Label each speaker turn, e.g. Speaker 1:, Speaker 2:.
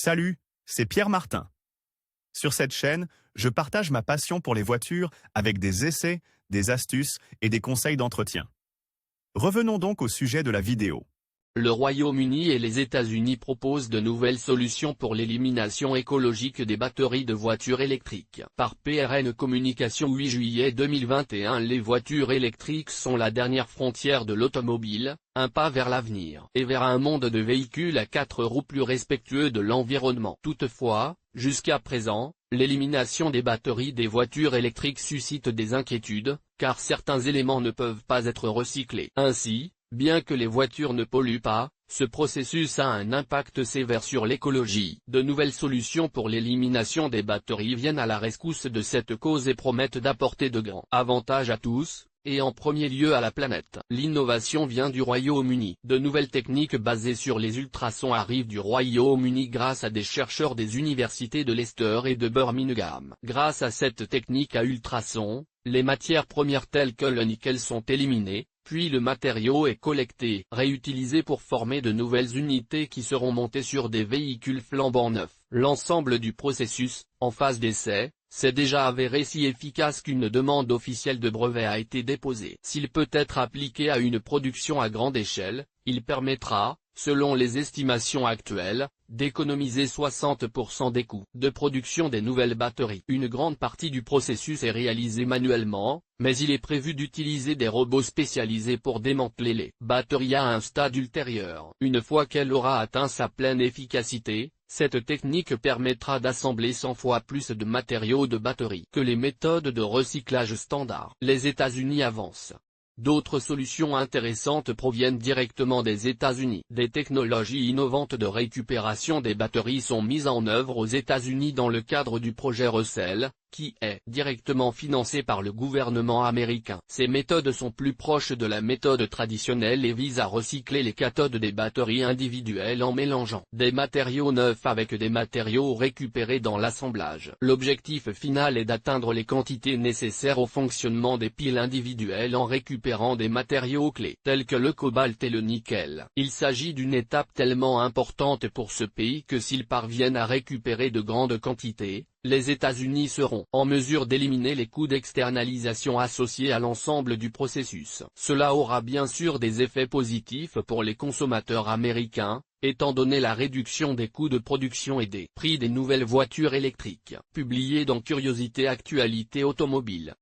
Speaker 1: Salut, c'est Pierre Martin. Sur cette chaîne, je partage ma passion pour les voitures avec des essais, des astuces et des conseils d'entretien. Revenons donc au sujet de la vidéo.
Speaker 2: Le Royaume-Uni et les États-Unis proposent de nouvelles solutions pour l'élimination écologique des batteries de voitures électriques. Par PRN Communication 8 juillet 2021, les voitures électriques sont la dernière frontière de l'automobile, un pas vers l'avenir et vers un monde de véhicules à 4 roues plus respectueux de l'environnement. Toutefois, jusqu'à présent, l'élimination des batteries des voitures électriques suscite des inquiétudes, car certains éléments ne peuvent pas être recyclés. Ainsi, bien que les voitures ne polluent pas, ce processus a un impact sévère sur l'écologie. De nouvelles solutions pour l'élimination des batteries viennent à la rescousse de cette cause et promettent d'apporter de grands avantages à tous, et en premier lieu à la planète. L'innovation vient du Royaume-Uni. De nouvelles techniques basées sur les ultrasons arrivent du Royaume-Uni grâce à des chercheurs des universités de Leicester et de Birmingham. Grâce à cette technique à ultrasons, les matières premières telles que le nickel sont éliminées, puis le matériau est collecté, réutilisé pour former de nouvelles unités qui seront montées sur des véhicules flambant neufs. L'ensemble du processus, en phase d'essai, s'est déjà avéré si efficace qu'une demande officielle de brevet a été déposée. S'il peut être appliqué à une production à grande échelle, il permettra, selon les estimations actuelles, d'économiser 60% des coûts de production des nouvelles batteries. Une grande partie du processus est réalisée manuellement, mais il est prévu d'utiliser des robots spécialisés pour démanteler les batteries à un stade ultérieur. Une fois qu'elle aura atteint sa pleine efficacité, cette technique permettra d'assembler 100 fois plus de matériaux de batterie que les méthodes de recyclage standard. Les États-Unis avancent. D'autres solutions intéressantes proviennent directement des États-Unis. Des technologies innovantes de récupération des batteries sont mises en œuvre aux États-Unis dans le cadre du projet Recell, qui est directement financé par le gouvernement américain. Ces méthodes sont plus proches de la méthode traditionnelle et visent à recycler les cathodes des batteries individuelles en mélangeant des matériaux neufs avec des matériaux récupérés dans l'assemblage. L'objectif final est d'atteindre les quantités nécessaires au fonctionnement des piles individuelles en récupérant des matériaux clés tels que le cobalt et le nickel. Il s'agit d'une étape tellement importante pour ce pays que s'ils parviennent à récupérer de grandes quantités, les États-Unis seront en mesure d'éliminer les coûts d'externalisation associés à l'ensemble du processus. Cela aura bien sûr des effets positifs pour les consommateurs américains, étant donné la réduction des coûts de production et des prix des nouvelles voitures électriques. Publié dans Curiosité Actualité Automobile.